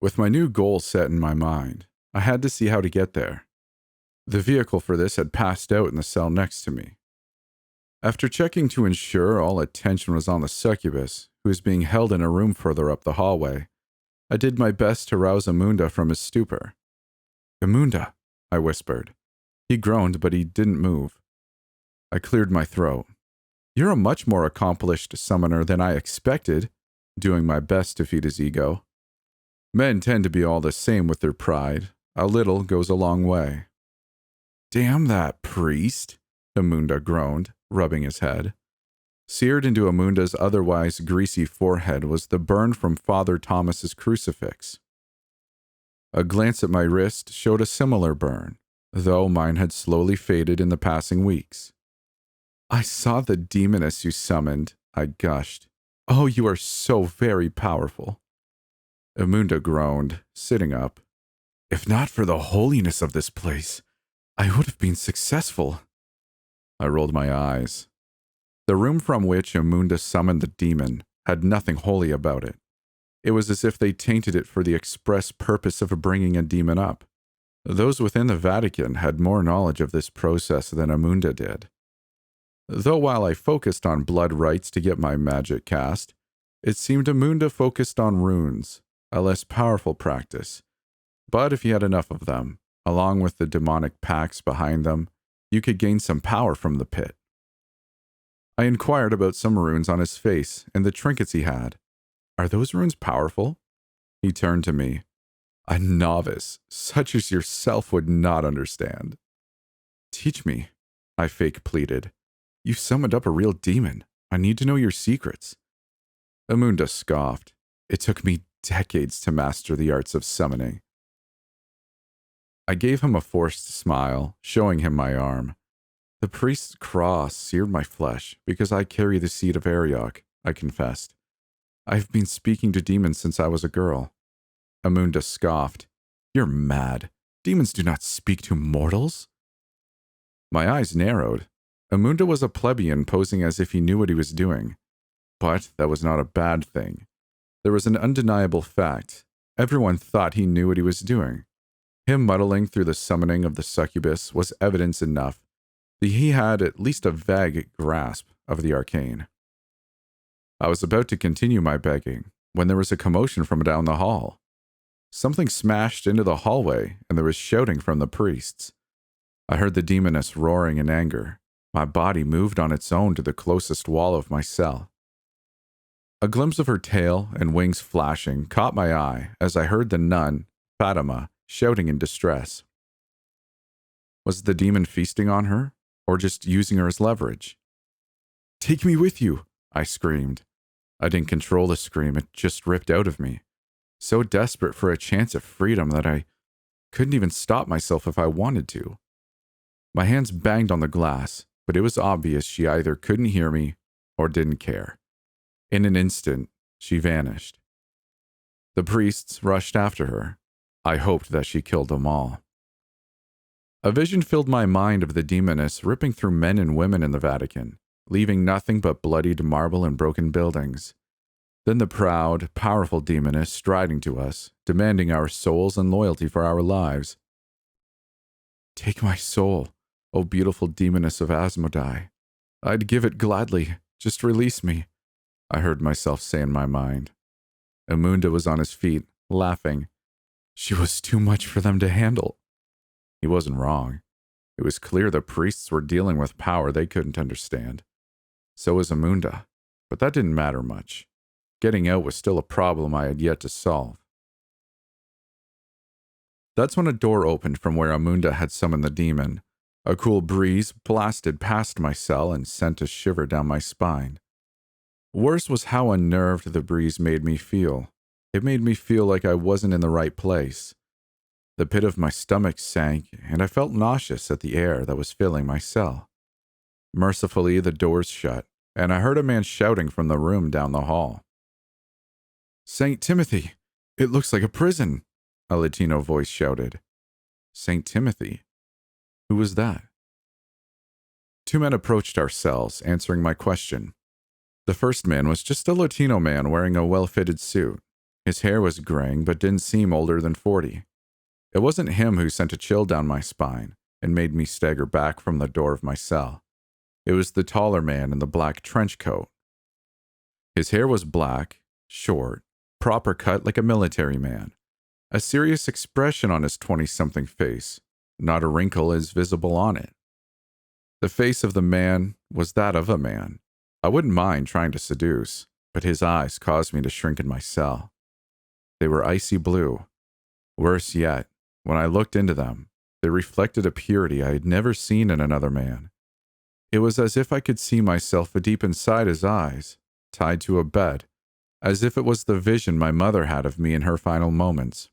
With my new goal set in my mind, I had to see how to get there. The vehicle for this had passed out in the cell next to me. After checking to ensure all attention was on the succubus, who was being held in a room further up the hallway, I did my best to rouse Amunda from his stupor. "Amunda," I whispered. He groaned, but he didn't move. I cleared my throat. "You're a much more accomplished summoner than I expected," doing my best to feed his ego. Men tend to be all the same with their pride. A little goes a long way. "Damn that priest," Amunda groaned, rubbing his head. Seared into Amunda's otherwise greasy forehead was the burn from Father Thomas's crucifix. A glance at my wrist showed a similar burn, though mine had slowly faded in the passing weeks. "I saw the demoness you summoned," I gushed. "Oh, you are so very powerful." Amunda groaned, sitting up. "If not for the holiness of this place, I would have been successful." I rolled my eyes. The room from which Amunda summoned the demon had nothing holy about it. It was as if they tainted it for the express purpose of bringing a demon up. Those within the Vatican had more knowledge of this process than Amunda did. Though while I focused on blood rites to get my magic cast, it seemed Amunda focused on runes, a less powerful practice. But if you had enough of them, along with the demonic pacts behind them, you could gain some power from the pit. I inquired about some runes on his face and the trinkets he had. "Are those runes powerful?" He turned to me. "A novice, such as yourself, would not understand." "Teach me," I fake pleaded. "You summoned up a real demon. I need to know your secrets." Amunda scoffed. "It took me decades to master the arts of summoning." I gave him a forced smile, showing him my arm. "The priest's cross seared my flesh because I carry the seed of Ariok," I confessed. "I've been speaking to demons since I was a girl." Amunda scoffed. "You're mad. Demons do not speak to mortals." My eyes narrowed. Amunda was a plebeian posing as if he knew what he was doing. But that was not a bad thing. There was an undeniable fact. Everyone thought he knew what he was doing. Him muddling through the summoning of the succubus was evidence enough that he had at least a vague grasp of the arcane. I was about to continue my begging when there was a commotion from down the hall. Something smashed into the hallway and there was shouting from the priests. I heard the demoness roaring in anger. My body moved on its own to the closest wall of my cell. A glimpse of her tail and wings flashing caught my eye as I heard the nun, Fatima, shouting in distress. Was the demon feasting on her, or just using her as leverage? "Take me with you," I screamed. I didn't control the scream, it just ripped out of me. So desperate for a chance at freedom that I couldn't even stop myself if I wanted to. My hands banged on the glass, but it was obvious she either couldn't hear me or didn't care. In an instant, she vanished. The priests rushed after her. I hoped that she killed them all. A vision filled my mind of the demoness ripping through men and women in the Vatican, leaving nothing but bloodied marble and broken buildings. Then the proud, powerful demoness striding to us, demanding our souls and loyalty for our lives. "Take my soul, O beautiful demoness of Asmodai. I'd give it gladly. Just release me," I heard myself say in my mind. Amunda was on his feet, laughing. She was too much for them to handle. He wasn't wrong. It was clear the priests were dealing with power they couldn't understand. So was Amunda, but that didn't matter much. Getting out was still a problem I had yet to solve. That's when a door opened from where Amunda had summoned the demon. A cool breeze blasted past my cell and sent a shiver down my spine. Worse was how unnerved the breeze made me feel. It made me feel like I wasn't in the right place. The pit of my stomach sank, and I felt nauseous at the air that was filling my cell. Mercifully, the doors shut, and I heard a man shouting from the room down the hall. "St. Timothy! It looks like a prison!" a Latino voice shouted. St. Timothy? Who was that? Two men approached our cells, answering my question. The first man was just a Latino man wearing a well-fitted suit. His hair was graying, but didn't seem older than 40. It wasn't him who sent a chill down my spine and made me stagger back from the door of my cell. It was the taller man in the black trench coat. His hair was black, short, proper cut like a military man. A serious expression on his 20-something face. Not a wrinkle is visible on it. The face of the man was that of a man. I wouldn't mind trying to seduce, but his eyes caused me to shrink in my cell. They were icy blue. Worse yet, when I looked into them, they reflected a purity I had never seen in another man. It was as if I could see myself deep inside his eyes, tied to a bed, as if it was the vision my mother had of me in her final moments.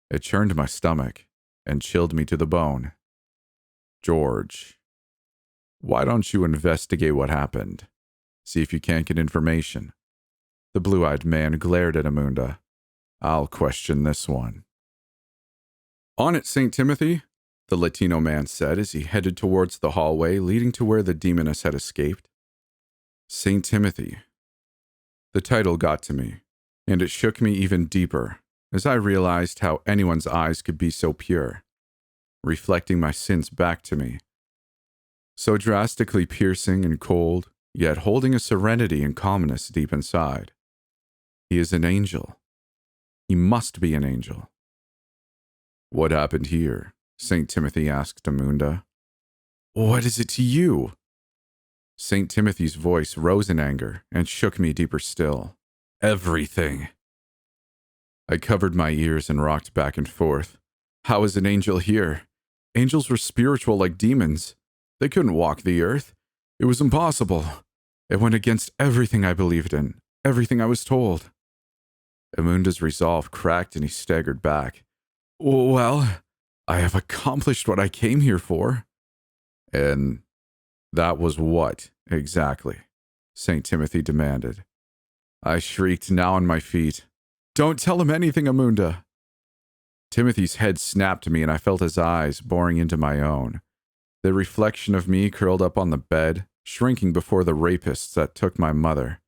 It churned my stomach and chilled me to the bone. George, why don't you investigate what happened? See if you can't get information. The blue-eyed man glared at Amunda. I'll question this one. On it, St. Timothy, the Latino man said as he headed towards the hallway leading to where the demoness had escaped. St. Timothy. The title got to me, and it shook me even deeper as I realized how anyone's eyes could be so pure, reflecting my sins back to me. So drastically piercing and cold, yet holding a serenity and calmness deep inside. He is an angel. He must be an angel. What happened here? St. Timothy asked Amunda. What is it to you? St. Timothy's voice rose in anger and shook me deeper still. Everything. I covered my ears and rocked back and forth. How is an angel here? Angels were spiritual like demons. They couldn't walk the earth. It was impossible. It went against everything I believed in, everything I was told. Amunda's resolve cracked and he staggered back. Well, I have accomplished what I came here for. And that was what, exactly? St. Timothy demanded. I shrieked, now on my feet. Don't tell him anything, Amunda. Timothy's head snapped to me and I felt his eyes boring into my own. The reflection of me curled up on the bed, shrinking before the rapists that took my mother.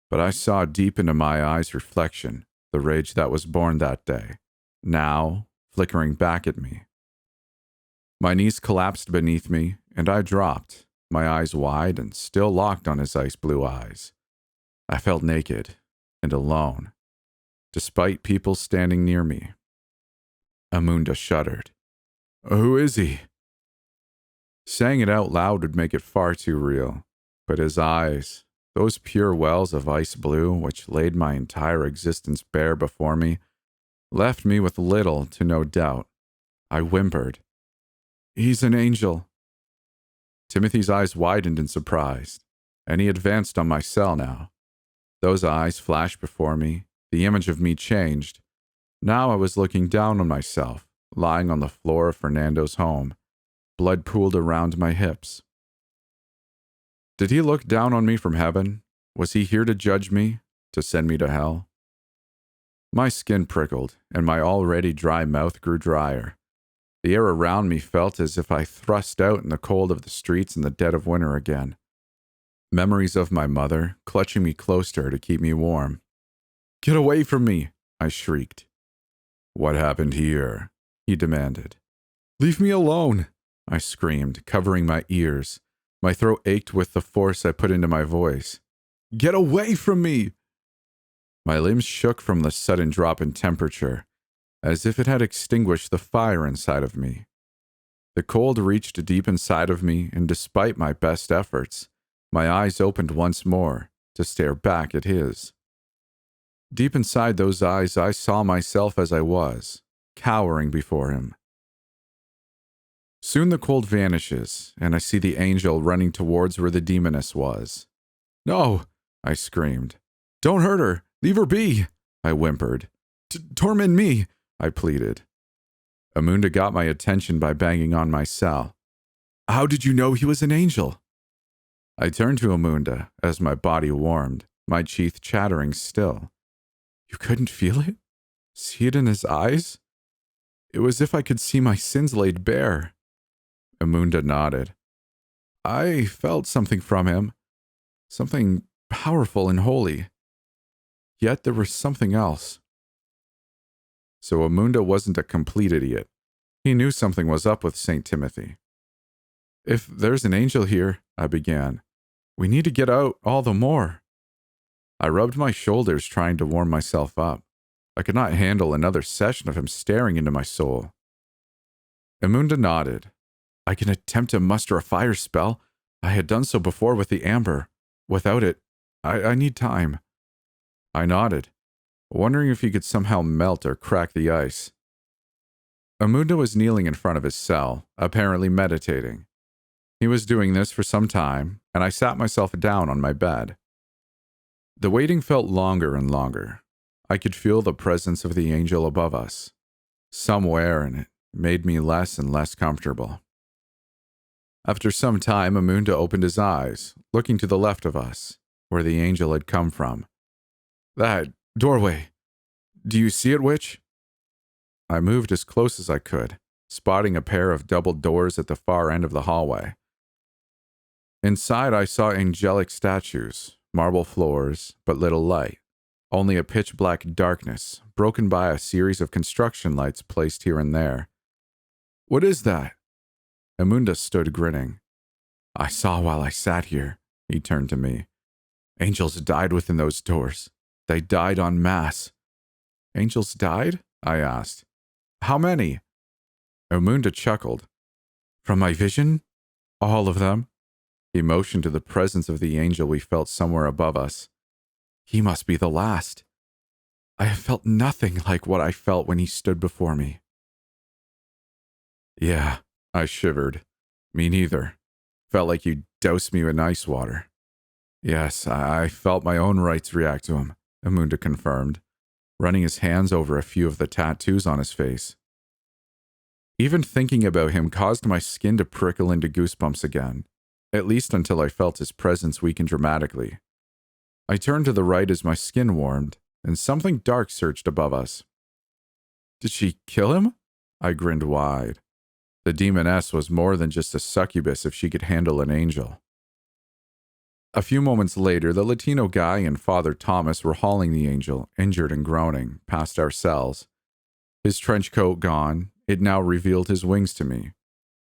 But I saw deep into my eyes' reflection, the rage that was born that day, now flickering back at me. My knees collapsed beneath me, and I dropped, my eyes wide and still locked on his ice blue eyes. I felt naked and alone, despite people standing near me. Amunda shuddered. Who is he? Saying it out loud would make it far too real, but his eyes, those pure wells of ice blue which laid my entire existence bare before me, left me with little to no doubt. I whimpered. He's an angel. Timothy's eyes widened in surprise, and he advanced on my cell now. Those eyes flashed before me, the image of me changed. Now I was looking down on myself, lying on the floor of Fernando's home. Blood pooled around my hips. Did he look down on me from heaven? Was he here to judge me, to send me to hell? My skin prickled, and my already dry mouth grew drier. The air around me felt as if I thrust out in the cold of the streets in the dead of winter again. Memories of my mother, clutching me close to her to keep me warm. Get away from me, I shrieked. What happened here? He demanded. Leave me alone, I screamed, covering my ears. My throat ached with the force I put into my voice. Get away from me! My limbs shook from the sudden drop in temperature, as if it had extinguished the fire inside of me. The cold reached deep inside of me, and despite my best efforts, my eyes opened once more to stare back at his. Deep inside those eyes, I saw myself as I was, cowering before him. Soon the cold vanishes, and I see the angel running towards where the demoness was. No, I screamed. Don't hurt her! Leave her be! I whimpered. Torment me! I pleaded. Amunda got my attention by banging on my cell. How did you know he was an angel? I turned to Amunda as my body warmed, my teeth chattering still. You couldn't feel it? See it in his eyes? It was as if I could see my sins laid bare. Amunda nodded. I felt something from him. Something powerful and holy. Yet there was something else. So Amunda wasn't a complete idiot. He knew something was up with St. Timothy. If there's an angel here, I began, we need to get out all the more. I rubbed my shoulders trying to warm myself up. I could not handle another session of him staring into my soul. Amunda nodded. I can attempt to muster a fire spell. I had done so before with the amber. Without it, I need time. I nodded, wondering if he could somehow melt or crack the ice. Amunda was kneeling in front of his cell, apparently meditating. He was doing this for some time, and I sat myself down on my bed. The waiting felt longer and longer. I could feel the presence of the angel above us, somewhere, and it made me less and less comfortable. After some time, Amunda opened his eyes, looking to the left of us, where the angel had come from. That doorway. Do you see it, witch? I moved as close as I could, spotting a pair of double doors at the far end of the hallway. Inside, I saw angelic statues, marble floors, but little light, only a pitch-black darkness, broken by a series of construction lights placed here and there. What is that? Amunda stood grinning. I saw while I sat here, he turned to me. Angels died within those doors. They died en masse. Angels died? I asked. How many? Amunda chuckled. From my vision? All of them. He motioned to the presence of the angel we felt somewhere above us. He must be the last. I have felt nothing like what I felt when he stood before me. Yeah, I shivered. Me neither. Felt like you doused me in ice water. Yes, I felt my own rights react to him, Amunda confirmed, running his hands over a few of the tattoos on his face. Even thinking about him caused my skin to prickle into goosebumps again, at least until I felt his presence weaken dramatically. I turned to the right as my skin warmed, and something dark surged above us. Did she kill him? I grinned wide. The demoness was more than just a succubus if she could handle an angel. A few moments later, the Latino guy and Father Thomas were hauling the angel, injured and groaning, past our cells. His trench coat gone, it now revealed his wings to me.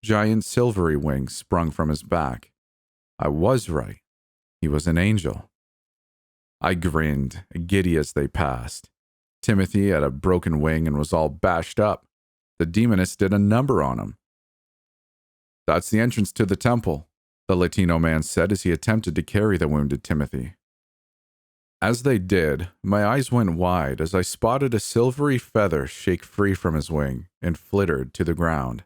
Giant silvery wings sprung from his back. I was right. He was an angel. I grinned, giddy as they passed. Timothy had a broken wing and was all bashed up. The demoness did a number on him. That's the entrance to the temple, the Latino man said as he attempted to carry the wounded Timothy. As they did, my eyes went wide as I spotted a silvery feather shake free from his wing and flittered to the ground.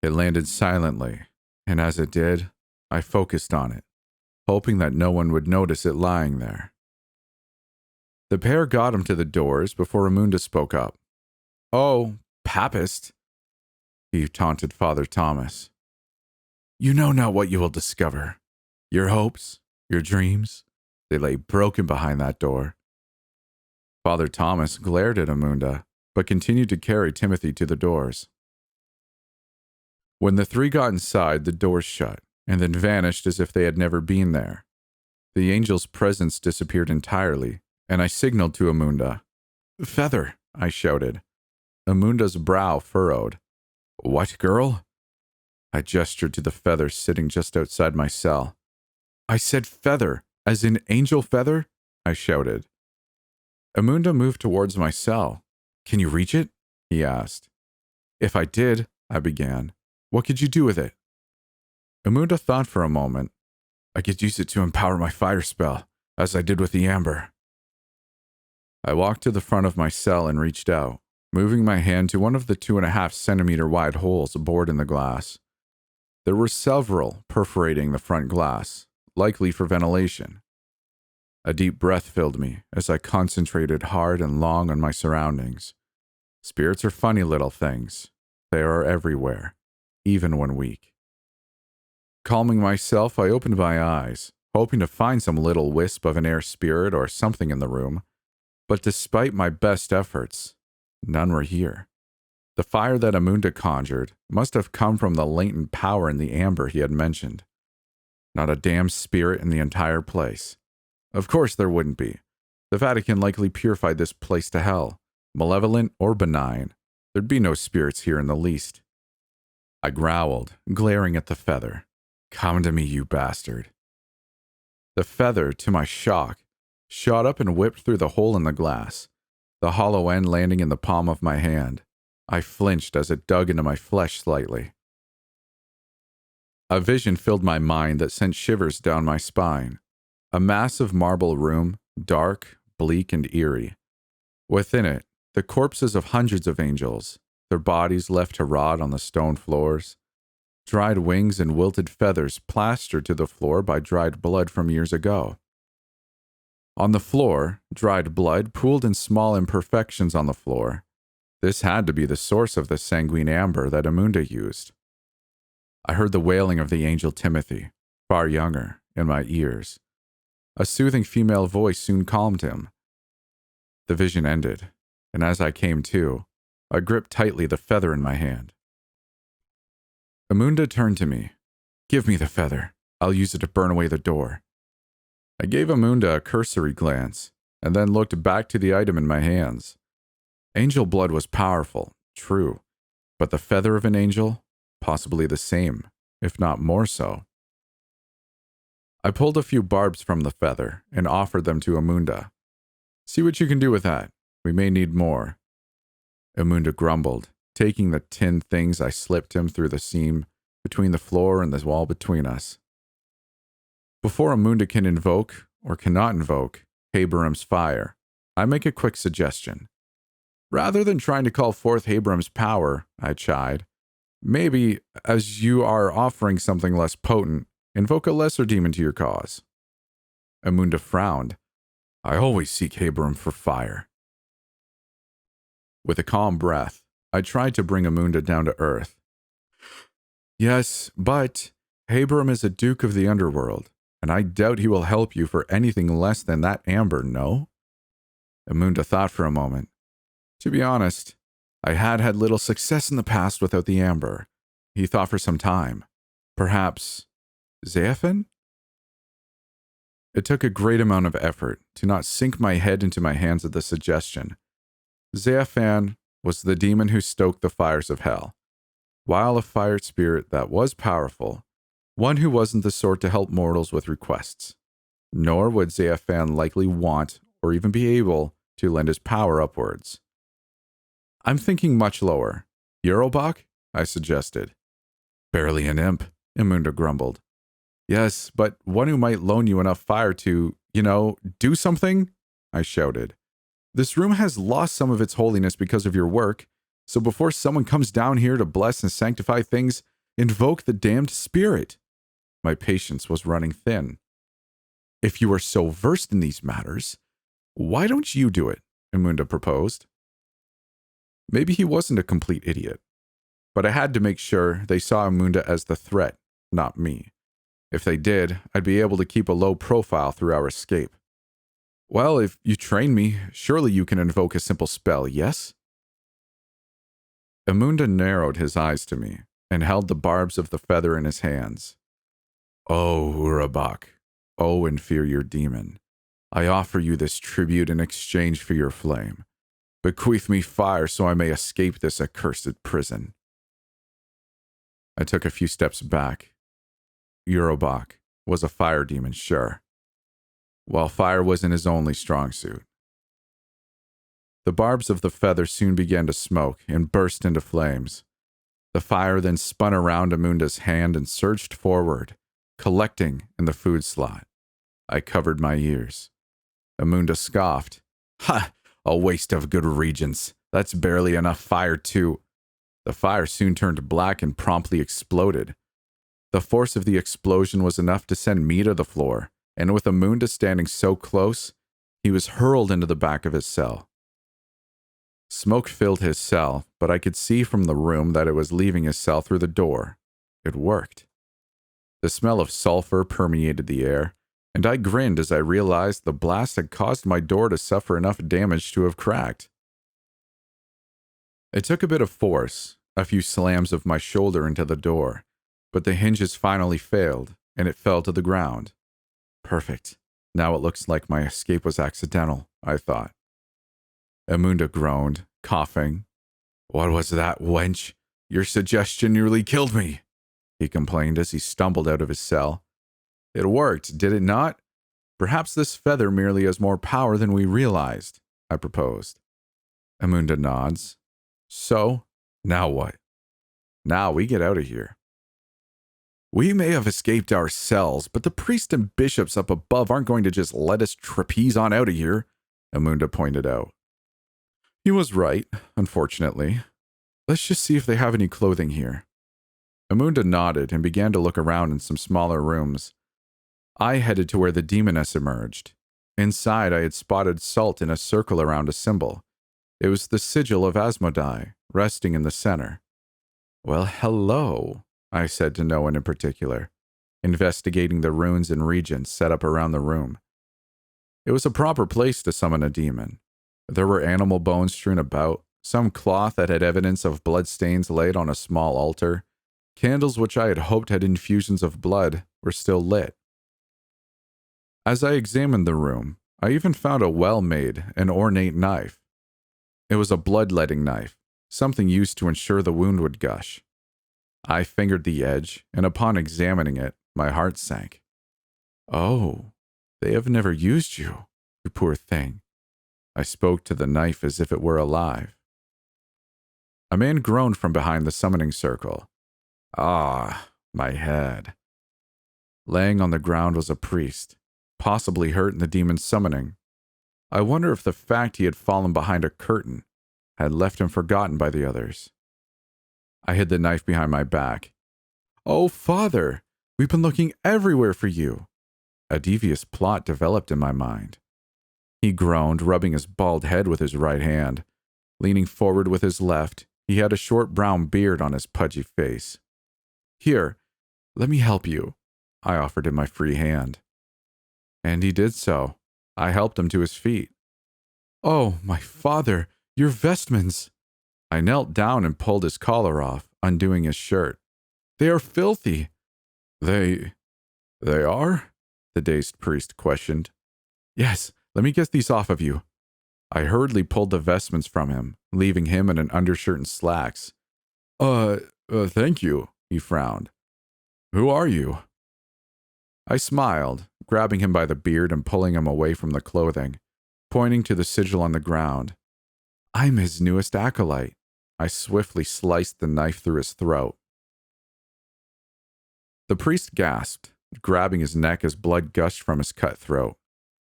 It landed silently, and as it did, I focused on it, hoping that no one would notice it lying there. The pair got him to the doors before Amunda spoke up. Oh, papist, he taunted Father Thomas. You know not what you will discover. Your hopes, your dreams, they lay broken behind that door. Father Thomas glared at Amunda, but continued to carry Timothy to the doors. When the three got inside, the doors shut, and then vanished as if they had never been there. The angel's presence disappeared entirely, and I signaled to Amunda. Feather, I shouted. Amunda's brow furrowed. What, girl? I gestured to the feather sitting just outside my cell. I said feather, as in angel feather, I shouted. Amunda moved towards my cell. Can you reach it? He asked. If I did, I began. What could you do with it? Amunda thought for a moment. I could use it to empower my fire spell, as I did with the amber. I walked to the front of my cell and reached out, moving my hand to one of the 2.5 centimeter wide holes bored in the glass. There were several perforating the front glass, likely for ventilation. A deep breath filled me as I concentrated hard and long on my surroundings. Spirits are funny little things. They are everywhere, even when weak. Calming myself, I opened my eyes, hoping to find some little wisp of an air spirit or something in the room. But despite my best efforts, none were here. The fire that Amunda conjured must have come from the latent power in the amber he had mentioned. Not a damn spirit in the entire place. Of course there wouldn't be. The Vatican likely purified this place to hell, malevolent or benign. There'd be no spirits here in the least. I growled, glaring at the feather. Come to me, you bastard. The feather, to my shock, shot up and whipped through the hole in the glass, the hollow end landing in the palm of my hand. I flinched as it dug into my flesh slightly. A vision filled my mind that sent shivers down my spine. A massive marble room, dark, bleak, and eerie. Within it, the corpses of hundreds of angels, their bodies left to rot on the stone floors, dried wings and wilted feathers plastered to the floor by dried blood from years ago. On the floor, dried blood pooled in small imperfections on the floor. This had to be the source of the sanguine amber that Amunda used. I heard the wailing of the angel Timothy, far younger, in my ears. A soothing female voice soon calmed him. The vision ended, and as I came to, I gripped tightly the feather in my hand. Amunda turned to me. Give me the feather. I'll use it to burn away the door. I gave Amunda a cursory glance, and then looked back to the item in my hands. Angel blood was powerful, true, but the feather of an angel, possibly the same, if not more so. I pulled a few barbs from the feather and offered them to Amunda. See what you can do with that. We may need more. Amunda grumbled, taking the tin things I slipped him through the seam between the floor and the wall between us. Before Amunda can invoke, or cannot invoke, Haberam's fire, I make a quick suggestion. Rather than trying to call forth Haberam's power, I chide, maybe, as you are offering something less potent, invoke a lesser demon to your cause. Amunda frowned. I always seek Haberam for fire. With a calm breath, I tried to bring Amunda down to earth. Yes, but Haberam is a duke of the underworld, and I doubt he will help you for anything less than that amber, no? Amunda thought for a moment. To be honest, I had little success in the past without the amber. He thought for some time. Perhaps Zephyn? It took a great amount of effort to not sink my head into my hands at the suggestion. Zephyn was the demon who stoked the fires of hell. While a fire spirit that was powerful, one who wasn't the sort to help mortals with requests. Nor would Zephyn likely want or even be able to lend his power upwards. I'm thinking much lower. Eurobach? I suggested. Barely an imp, Amunda grumbled. Yes, but one who might loan you enough fire to, do something? I shouted. This room has lost some of its holiness because of your work, so before someone comes down here to bless and sanctify things, invoke the damned spirit. My patience was running thin. If you are so versed in these matters, why don't you do it? Amunda proposed. Maybe he wasn't a complete idiot, but I had to make sure they saw Amunda as the threat, not me. If they did, I'd be able to keep a low profile through our escape. Well, if you train me, surely you can invoke a simple spell, yes? Amunda narrowed his eyes to me and held the barbs of the feather in his hands. Oh, Urabak, oh inferior demon, I offer you this tribute in exchange for your flame. Bequeath me fire so I may escape this accursed prison. I took a few steps back. Urobach was a fire demon, sure, while fire wasn't his only strong suit. The barbs of the feather soon began to smoke and burst into flames. The fire then spun around Amunda's hand and surged forward, collecting in the food slot. I covered my ears. Amunda scoffed. Ha! A waste of good regents. That's barely enough fire to... The fire soon turned black and promptly exploded. The force of the explosion was enough to send me to the floor, and with Amunda standing so close, he was hurled into the back of his cell. Smoke filled his cell, but I could see from the room that it was leaving his cell through the door. It worked. The smell of sulfur permeated the air, and I grinned as I realized the blast had caused my door to suffer enough damage to have cracked. It took a bit of force, a few slams of my shoulder into the door, but the hinges finally failed, and it fell to the ground. Perfect. Now it looks like my escape was accidental. I thought. Amunda groaned, coughing. What was that, wench? Your suggestion nearly killed me, he complained as he stumbled out of his cell. It worked, did it not? Perhaps this feather merely has more power than we realized, I proposed. Amunda nods. So, now what? Now we get out of here. We may have escaped our cells, but the priests and bishops up above aren't going to just let us trapeze on out of here, Amunda pointed out. He was right, unfortunately. Let's just see if they have any clothing here. Amunda nodded and began to look around in some smaller rooms. I headed to where the demoness emerged. Inside, I had spotted salt in a circle around a symbol. It was the sigil of Asmodai, resting in the center. Well, hello, I said to no one in particular, investigating the runes and regents set up around the room. It was a proper place to summon a demon. There were animal bones strewn about, some cloth that had evidence of bloodstains laid on a small altar. Candles which I had hoped had infusions of blood were still lit. As I examined the room, I even found a well-made and ornate knife. It was a bloodletting knife, something used to ensure the wound would gush. I fingered the edge, and upon examining it, my heart sank. Oh, they have never used you, you poor thing. I spoke to the knife as if it were alive. A man groaned from behind the summoning circle. Ah, my head. Laying on the ground was a priest, possibly hurt in the demon's summoning. I wonder if the fact he had fallen behind a curtain had left him forgotten by the others. I hid the knife behind my back. Oh, Father, we've been looking everywhere for you. A devious plot developed in my mind. He groaned, rubbing his bald head with his right hand. Leaning forward with his left, he had a short brown beard on his pudgy face. Here, let me help you, I offered him my free hand. And he did so. I helped him to his feet. Oh, my father, your vestments! I knelt down and pulled his collar off, undoing his shirt. They are filthy. They are? The dazed priest questioned. Yes, let me get these off of you. I hurriedly pulled the vestments from him, leaving him in an undershirt and slacks. Thank you, he frowned. Who are you? I smiled, grabbing him by the beard and pulling him away from the clothing, pointing to the sigil on the ground. I'm his newest acolyte. I swiftly sliced the knife through his throat. The priest gasped, grabbing his neck as blood gushed from his cut throat.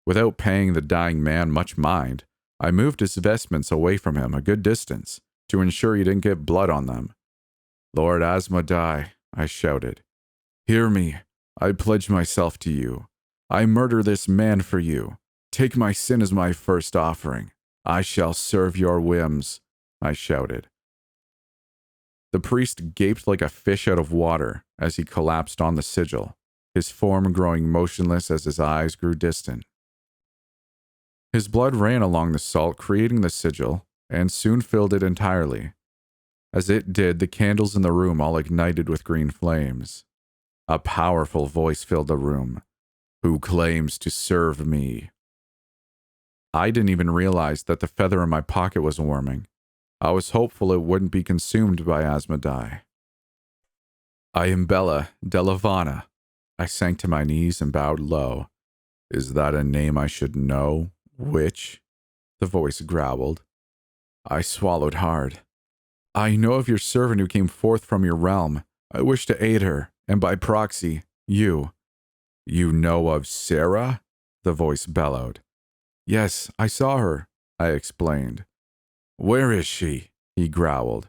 Without paying the dying man much mind, I moved his vestments away from him a good distance to ensure he didn't get blood on them. Lord Asmodai, I shouted. Hear me. I pledge myself to you. I murder this man for you. Take my sin as my first offering. I shall serve your whims, I shouted. The priest gaped like a fish out of water as he collapsed on the sigil, his form growing motionless as his eyes grew distant. His blood ran along the salt, creating the sigil, and soon filled it entirely. As it did, the candles in the room all ignited with green flames. A powerful voice filled the room. Who claims to serve me? I didn't even realize that the feather in my pocket was warming. I was hopeful it wouldn't be consumed by Asmodai. I am BellaDelAvana. I sank to my knees and bowed low. Is that a name I should know? Witch? The voice growled. I swallowed hard. I know of your servant who came forth from your realm. I wish to aid her, and by proxy, you. You know of Sarah? The voice bellowed. Yes, I saw her, I explained. Where is she? He growled.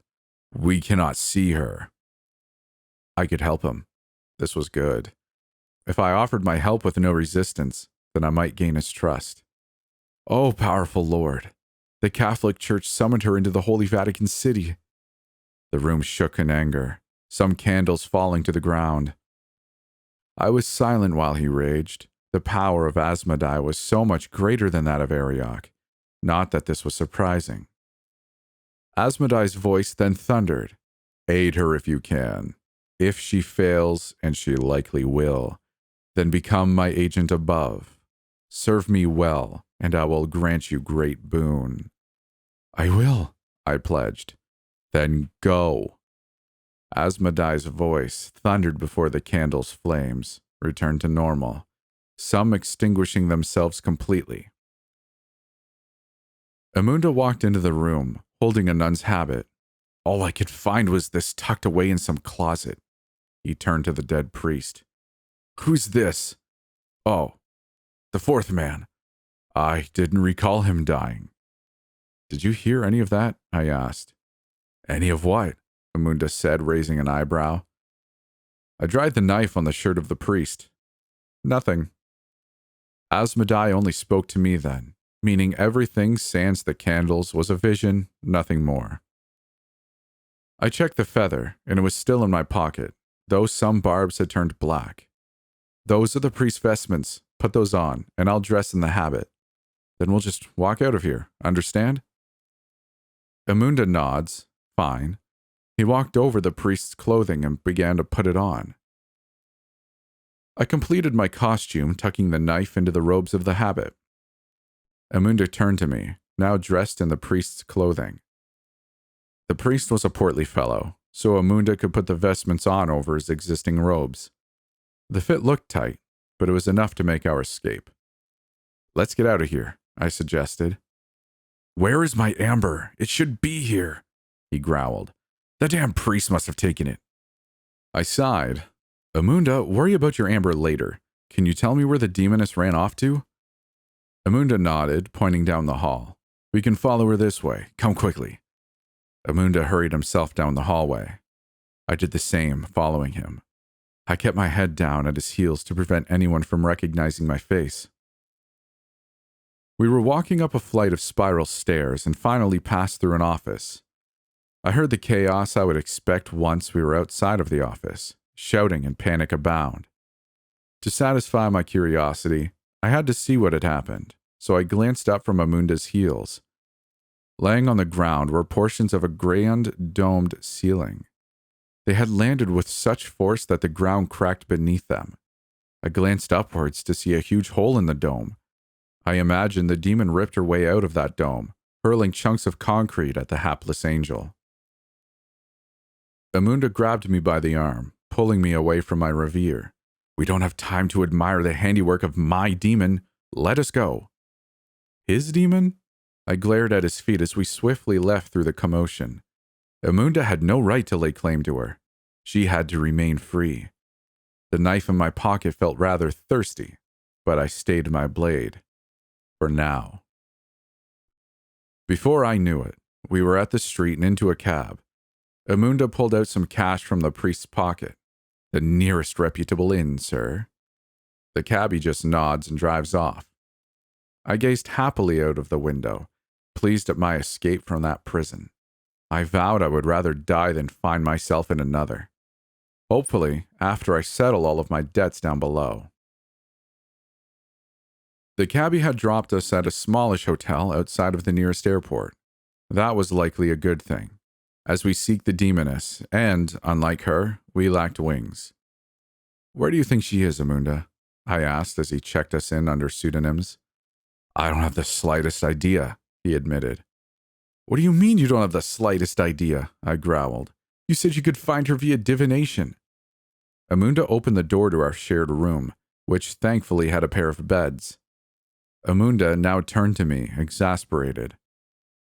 We cannot see her. I could help him. This was good. If I offered my help with no resistance, then I might gain his trust. Oh, powerful Lord, the Catholic Church summoned her into the Holy Vatican City. The room shook in anger, some candles falling to the ground. I was silent while he raged. The power of Asmodai was so much greater than that of Arioch. Not that this was surprising. Asmodai's voice then thundered. Aid her if you can. If she fails, and she likely will, then become my agent above. Serve me well, and I will grant you great boon." "I will," I pledged. "Then go." Asmodai's voice thundered before the candle's flames returned to normal, some extinguishing themselves completely. Amunda walked into the room, holding a nun's habit. "All I could find was this tucked away in some closet." He turned to the dead priest. "Who's this?" "Oh, the fourth man. I didn't recall him dying." "Did you hear any of that?" I asked. "Any of what?" Amunda said, raising an eyebrow. I dried the knife on the shirt of the priest. "Nothing." Asmodai only spoke to me then, meaning everything sans the candles was a vision, nothing more. I checked the feather, and it was still in my pocket, though some barbs had turned black. "Those are the priest's vestments. Put those on, and I'll dress in the habit. Then we'll just walk out of here, understand?" Amunda nods. Fine. He walked over the priest's clothing and began to put it on. I completed my costume, tucking the knife into the robes of the habit. Amunda turned to me, now dressed in the priest's clothing. The priest was a portly fellow, so Amunda could put the vestments on over his existing robes. The fit looked tight, but it was enough to make our escape. "Let's get out of here," I suggested. "Where is my amber? It should be here," he growled. "The damn priest must have taken it." I sighed. "Amunda, worry about your amber later. Can you tell me where the demoness ran off to?" Amunda nodded, pointing down the hall. "We can follow her this way. Come quickly." Amunda hurried himself down the hallway. I did the same, following him. I kept my head down at his heels to prevent anyone from recognizing my face. We were walking up a flight of spiral stairs and finally passed through an office. I heard the chaos I would expect once we were outside of the office, shouting and panic abound. To satisfy my curiosity, I had to see what had happened, so I glanced up from Amunda's heels. Laying on the ground were portions of a grand domed ceiling. They had landed with such force that the ground cracked beneath them. I glanced upwards to see a huge hole in the dome. I imagined the demon ripped her way out of that dome, hurling chunks of concrete at the hapless angel. Amunda grabbed me by the arm, pulling me away from my reverie. "We don't have time to admire the handiwork of my demon. Let us go." "His demon?" I glared at his feet as we swiftly left through the commotion. Amunda had no right to lay claim to her. She had to remain free. The knife in my pocket felt rather thirsty, but I stayed my blade. For now. Before I knew it, we were at the street and into a cab. Amunda pulled out some cash from the priest's pocket. "The nearest reputable inn, sir." The cabbie just nods and drives off. I gazed happily out of the window, pleased at my escape from that prison. I vowed I would rather die than find myself in another. Hopefully, after I settle all of my debts down below. The cabbie had dropped us at a smallish hotel outside of the nearest airport. That was likely a good thing, as we seek the demoness, and, unlike her, we lacked wings. "Where do you think she is, Amunda?" I asked as he checked us in under pseudonyms. "I don't have the slightest idea," he admitted. "What do you mean you don't have the slightest idea?" I growled. "You said you could find her via divination." Amunda opened the door to our shared room, which thankfully had a pair of beds. Amunda now turned to me, exasperated.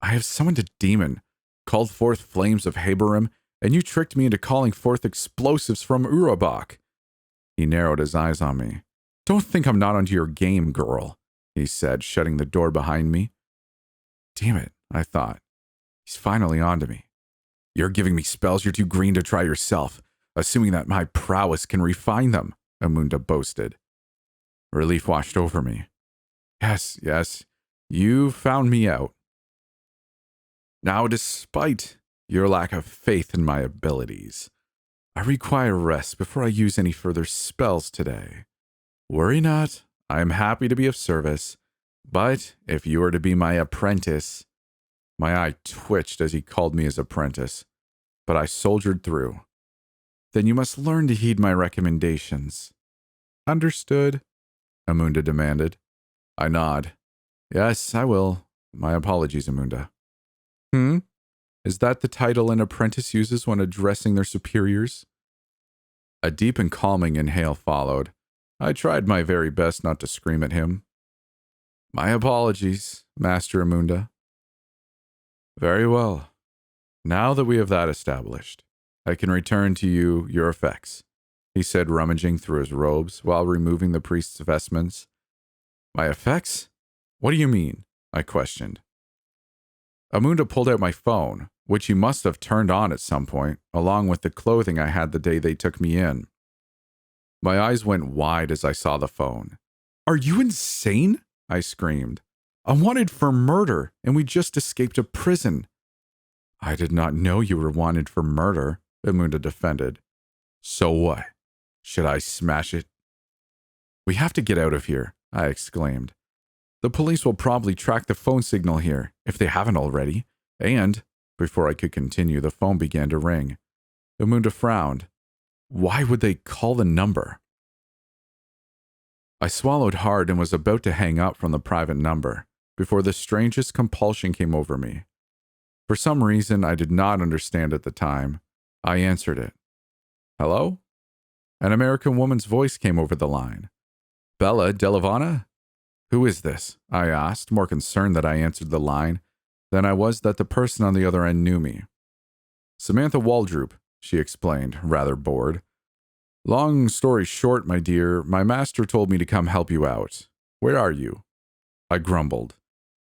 "I have summoned a demon, called forth flames of Haberim, and you tricked me into calling forth explosives from Urabak." He narrowed his eyes on me. "Don't think I'm not onto your game, girl," he said, shutting the door behind me. Damn it, I thought. He's finally onto me. "You're giving me spells you're too green to try yourself, assuming that my prowess can refine them," Amunda boasted. Relief washed over me. Yes, you found me out. Now, despite your lack of faith in my abilities, I require rest before I use any further spells today. Worry not, I am happy to be of service, but if you are to be my apprentice—" My eye twitched as he called me his apprentice, but I soldiered through. "Then you must learn to heed my recommendations." "Understood," Amunda demanded. I nod. Yes, I will. My apologies, Amunda. Hmm? Is that the title an apprentice uses when addressing their superiors? A deep and calming inhale followed. I tried my very best not to scream at him. My apologies, Master Amunda. Very well. Now that we have that established, I can return to you your effects, he said, rummaging through his robes while removing the priest's vestments. My effects? What do you mean? I questioned. Amunda pulled out my phone, which he must have turned on at some point, along with the clothing I had the day they took me in. My eyes went wide as I saw the phone. Are you insane? I screamed. I'm wanted for murder, and we just escaped a prison. I did not know you were wanted for murder, Amunda defended. So what? Should I smash it? We have to get out of here, I exclaimed. The police will probably track the phone signal here, if they haven't already. And, before I could continue, the phone began to ring. Amunda frowned. Why would they call the number? I swallowed hard and was about to hang up from the private number before the strangest compulsion came over me. For some reason I did not understand at the time, I answered it. Hello? An American woman's voice came over the line. BellaDelAvana? Who is this? I asked, more concerned that I answered the line than I was that the person on the other end knew me. Samantha Waldrop, she explained, rather bored. Long story short, my dear, my master told me to come help you out. Where are you? I grumbled.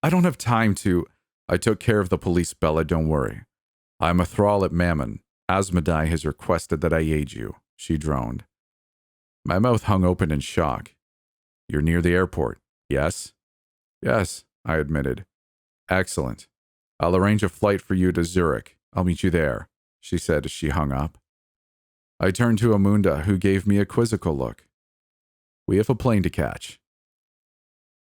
I don't have time to. I took care of the police, Bella, don't worry. I'm a thrall at Mammon. Asmodai has requested that I aid you, she droned. My mouth hung open in shock. You're near the airport, yes? Yes, I admitted. Excellent. I'll arrange a flight for you to Zurich. I'll meet you there, she said as she hung up. I turned to Amunda, who gave me a quizzical look. We have a plane to catch.